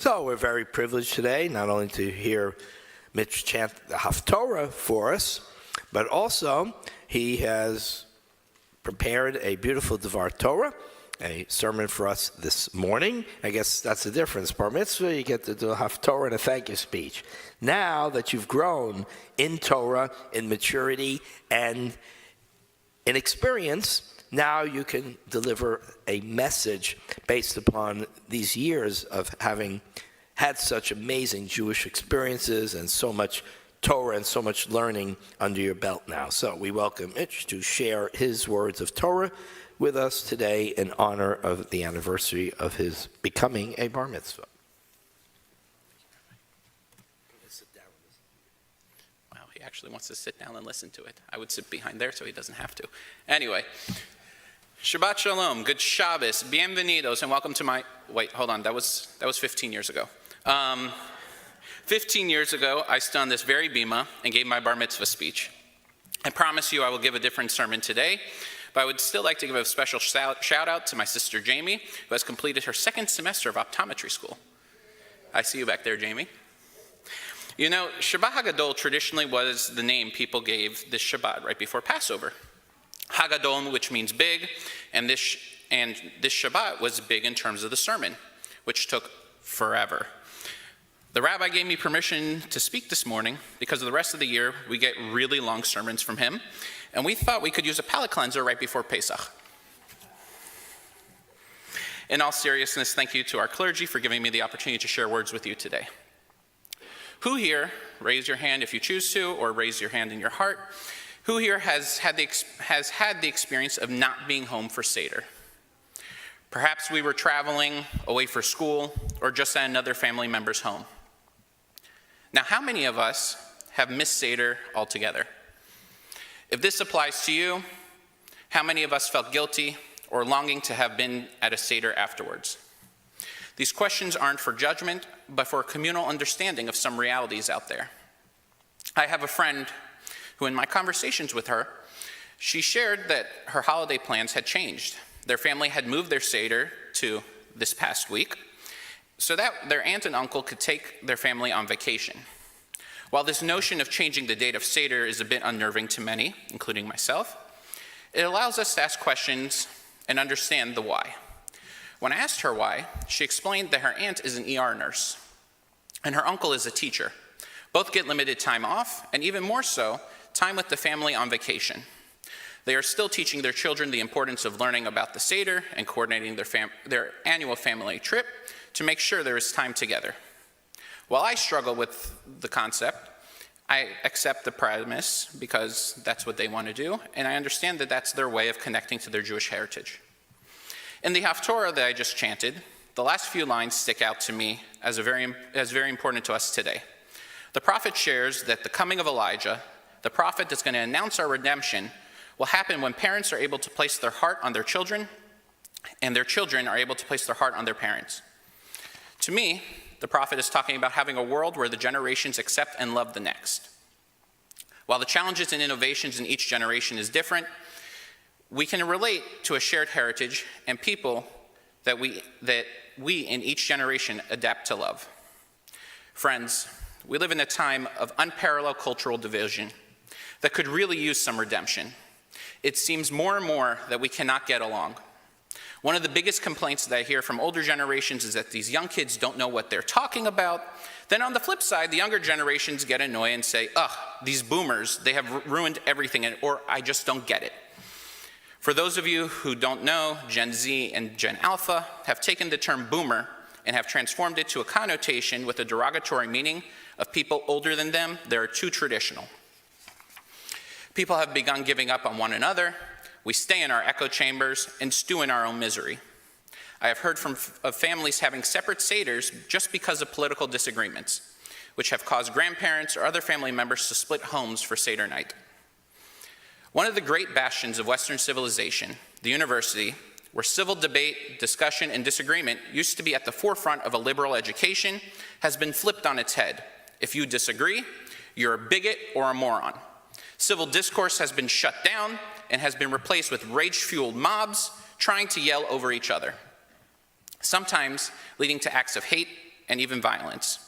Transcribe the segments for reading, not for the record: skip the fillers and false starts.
So we're very privileged today, not only to hear Mitch chant the Haftorah for us, but also he has prepared a beautiful Devar Torah, a sermon for us this morning. I guess that's the difference. Bar mitzvah, you get to do a Haftorah and a thank you speech. Now that you've grown in Torah, in maturity, and in experience, now you can deliver a message based upon these years of having had such amazing Jewish experiences and so much Torah and so much learning under your belt now. So we welcome Mitch to share his words of Torah with us today in honor of the anniversary of his becoming a bar mitzvah. Wow, he actually wants to sit down and listen to it. I would sit behind there so he doesn't have to. Anyway. Shabbat Shalom, good Shabbos, bienvenidos, and welcome to my, wait, hold on, that was 15 years ago. 15 years ago, I stood on this very bima and gave my bar mitzvah speech. I promise you I will give a different sermon today, but I would still like to give a special shout out to my sister Jamie, who has completed her second semester of optometry school. I see you back there, Jamie. You know, Shabbat HaGadol traditionally was the name people gave this Shabbat right before Passover. HaGadol, which means big, and this Shabbat was big in terms of the sermon, which took forever. The rabbi gave me permission to speak this morning because the rest of the year we get really long sermons from him, and we thought we could use a palate cleanser right before Pesach. In all seriousness, thank you to our clergy for giving me the opportunity to share words with you today. Who here, raise your hand if you choose to, or raise your hand in your heart, who here has had the experience of not being home for Seder? Perhaps we were traveling away for school or just at another family member's home. Now, how many of us have missed Seder altogether? If this applies to you, how many of us felt guilty or longing to have been at a Seder afterwards? These questions aren't for judgment, but for a communal understanding of some realities out there. I have a friend who, in my conversations with her, she shared that her holiday plans had changed. Their family had moved their Seder to this past week so that their aunt and uncle could take their family on vacation. While this notion of changing the date of Seder is a bit unnerving to many, including myself, it allows us to ask questions and understand the why. When I asked her why, she explained that her aunt is an ER nurse and her uncle is a teacher. Both get limited time off, and even more so, time with the family on vacation. They are still teaching their children the importance of learning about the Seder and coordinating their annual family trip to make sure there is time together. While I struggle with the concept, I accept the premise because that's what they want to do, and I understand that that's their way of connecting to their Jewish heritage. In the Haftorah that I just chanted, the last few lines stick out to me as very important to us today. The prophet shares that the coming of Elijah, the prophet that's going to announce our redemption, will happen when parents are able to place their heart on their children, and their children are able to place their heart on their parents. To me, the prophet is talking about having a world where the generations accept and love the next. While the challenges and innovations in each generation is different, we can relate to a shared heritage and people that we in each generation adapt to love. Friends, we live in a time of unparalleled cultural division that could really use some redemption. It seems more and more that we cannot get along. One of the biggest complaints that I hear from older generations is that these young kids don't know what they're talking about. Then on the flip side, the younger generations get annoyed and say, these boomers, they have ruined everything, or I just don't get it. For those of you who don't know, Gen Z and Gen Alpha have taken the term boomer and have transformed it to a connotation with a derogatory meaning of people older than them that are too traditional. People have begun giving up on one another. We stay in our echo chambers and stew in our own misery. I have heard of families having separate seders just because of political disagreements, which have caused grandparents or other family members to split homes for Seder night. One of the great bastions of Western civilization, the university, where civil debate, discussion, and disagreement used to be at the forefront of a liberal education, has been flipped on its head. If you disagree, you're a bigot or a moron. Civil discourse has been shut down and has been replaced with rage-fueled mobs trying to yell over each other, sometimes leading to acts of hate and even violence.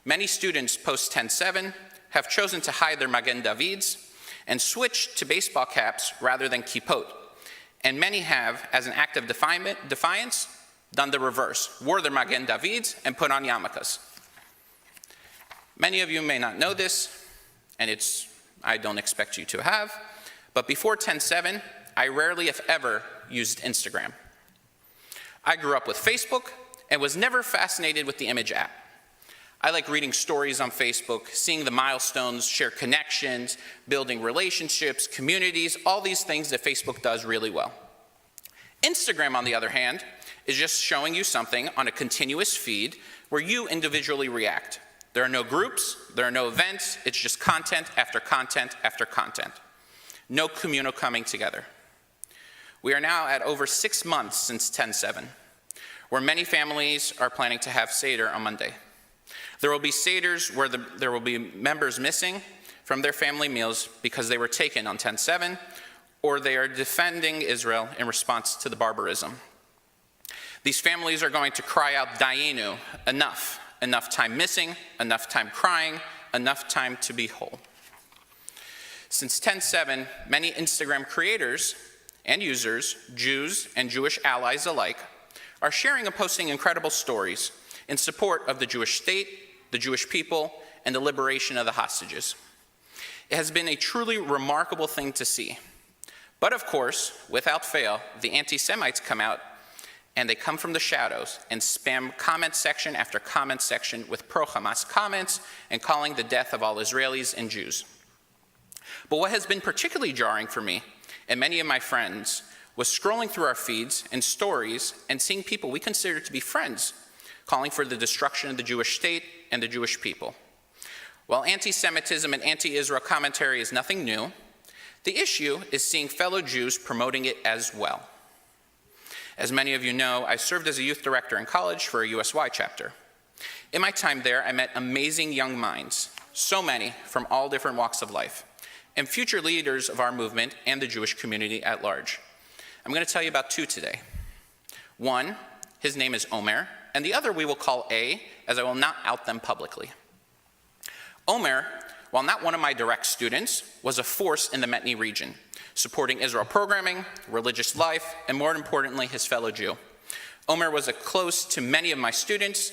Many students post 10/7 have chosen to hide their Magen Davids and switch to baseball caps rather than kippot. And many have, as an act of defiance, done the reverse, wore their Magen Davids and put on yarmulkes. Many of you may not know this, and I don't expect you to have, but before 10/7, I rarely, if ever, used Instagram. I grew up with Facebook and was never fascinated with the image app. I like reading stories on Facebook, seeing the milestones, share connections, building relationships, communities, all these things that Facebook does really well. Instagram, on the other hand, is just showing you something on a continuous feed where you individually react. There are no groups, there are no events, it's just content after content after content. No communal coming together. We are now at over 6 months since 10/7, where many families are planning to have Seder on Monday. There will be Seders where there will be members missing from their family meals because they were taken on 10/7, or they are defending Israel in response to the barbarism. These families are going to cry out, Dayenu, enough. Enough time missing, enough time crying, enough time to be whole. Since 10/7, many Instagram creators and users, Jews and Jewish allies alike, are sharing and posting incredible stories in support of the Jewish state, the Jewish people, and the liberation of the hostages. It has been a truly remarkable thing to see. But of course, without fail, the anti-Semites come out, and they come from the shadows and spam comment section after comment section with pro-Hamas comments and calling the death of all Israelis and Jews. But what has been particularly jarring for me and many of my friends was scrolling through our feeds and stories and seeing people we consider to be friends calling for the destruction of the Jewish state and the Jewish people. While anti-Semitism and anti-Israel commentary is nothing new, the issue is seeing fellow Jews promoting it as well. As many of you know, I served as a youth director in college for a USY chapter. In my time there, I met amazing young minds, so many from all different walks of life, and future leaders of our movement and the Jewish community at large. I'm going to tell you about two today. One, his name is Omer, and the other we will call A, as I will not out them publicly. Omer, while not one of my direct students, was a force in the Metni region, supporting Israel programming, religious life, and more importantly, his fellow Jew. Omer was close to many of my students.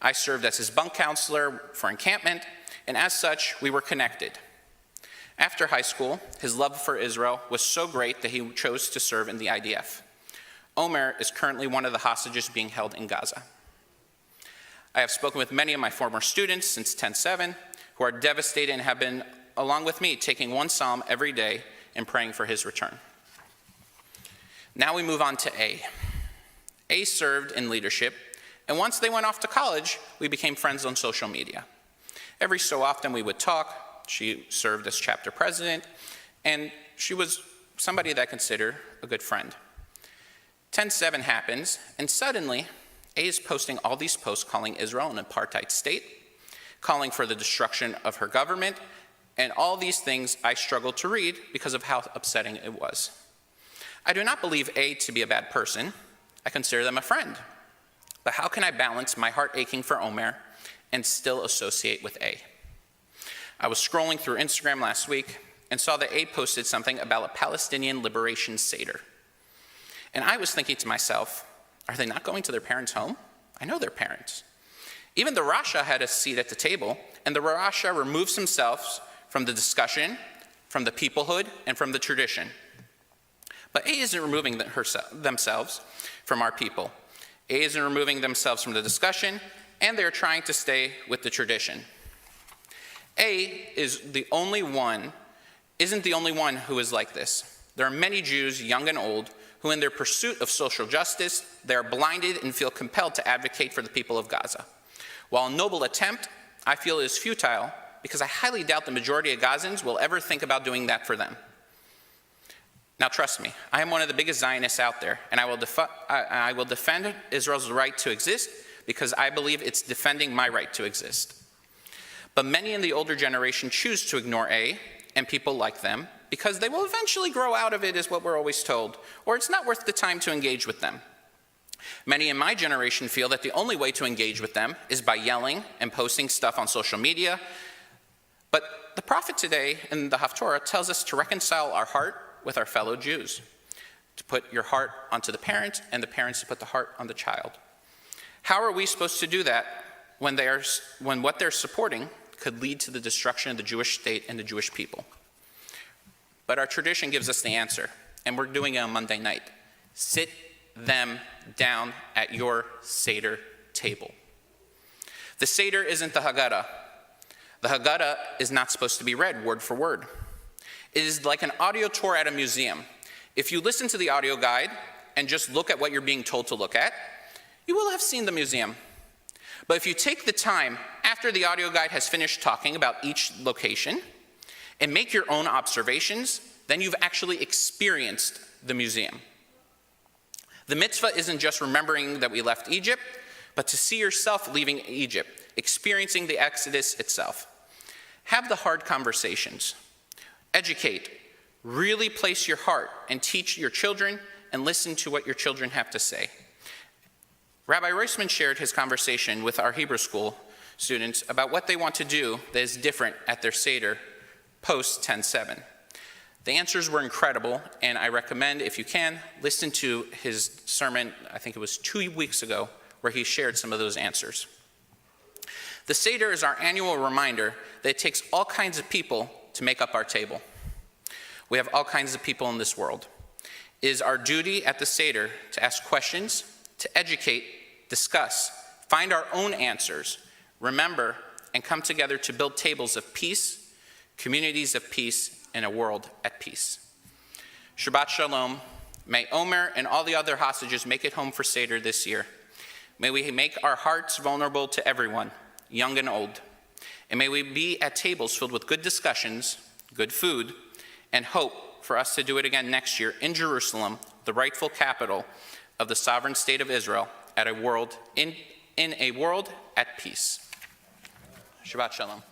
I served as his bunk counselor for encampment, and as such, we were connected. After high school, his love for Israel was so great that he chose to serve in the IDF. Omer is currently one of the hostages being held in Gaza. I have spoken with many of my former students since 10/7 who are devastated and have been, along with me, taking one psalm every day and praying for his return. Now we move on to A. A served in leadership, and once they went off to college, we became friends on social media. Every so often we would talk. She served as chapter president, and she was somebody that I consider a good friend. 10/7 happens, and suddenly, A is posting all these posts calling Israel an apartheid state, calling for the destruction of her government, and all these things I struggled to read because of how upsetting it was. I do not believe A to be a bad person. I consider them a friend. But how can I balance my heart aching for Omer and still associate with A? I was scrolling through Instagram last week and saw that A posted something about a Palestinian liberation Seder. And I was thinking to myself, are they not going to their parents' home? I know their parents. Even the Rasha had a seat at the table, and the Rasha removes himself from the discussion, from the peoplehood, and from the tradition. But A isn't removing themselves from our people. A isn't removing themselves from the discussion, and they're trying to stay with the tradition. A isn't the only one who is like this. There are many Jews, young and old, who in their pursuit of social justice, they are blinded and feel compelled to advocate for the people of Gaza. While a noble attempt, I feel is futile because I highly doubt the majority of Gazans will ever think about doing that for them. Now trust me, I am one of the biggest Zionists out there, and I will defend Israel's right to exist because I believe it's defending my right to exist. But many in the older generation choose to ignore A and people like them because they will eventually grow out of it, is what we're always told, or it's not worth the time to engage with them. Many in my generation feel that the only way to engage with them is by yelling and posting stuff on social media. But the prophet today in the Haftorah tells us to reconcile our heart with our fellow Jews, to put your heart onto the parent and the parents to put the heart on the child. How are we supposed to do that when what they're supporting could lead to the destruction of the Jewish state and the Jewish people? But our tradition gives us the answer, and we're doing it on Monday night. Sit them down at your Seder table. The Seder isn't the Haggadah. The Haggadah is not supposed to be read word for word. It is like an audio tour at a museum. If you listen to the audio guide and just look at what you're being told to look at, you will have seen the museum. But if you take the time after the audio guide has finished talking about each location and make your own observations, then you've actually experienced the museum. The mitzvah isn't just remembering that we left Egypt, but to see yourself leaving Egypt, experiencing the Exodus itself. Have the hard conversations. Educate. Really place your heart and teach your children and listen to what your children have to say. Rabbi Reisman shared his conversation with our Hebrew school students about what they want to do that is different at their Seder post 10-7. The answers were incredible, and I recommend, if you can, listen to his sermon, I think it was 2 weeks ago, where he shared some of those answers. The Seder is our annual reminder that it takes all kinds of people to make up our table. We have all kinds of people in this world. It is our duty at the Seder to ask questions, to educate, discuss, find our own answers, remember, and come together to build tables of peace, communities of peace, and a world at peace. Shabbat Shalom. May Omer and all the other hostages make it home for Seder this year. May we make our hearts vulnerable to everyone, young and old. And may we be at tables filled with good discussions, good food, and hope for us to do it again next year in Jerusalem, the rightful capital of the sovereign state of Israel, in a world at peace. Shabbat Shalom.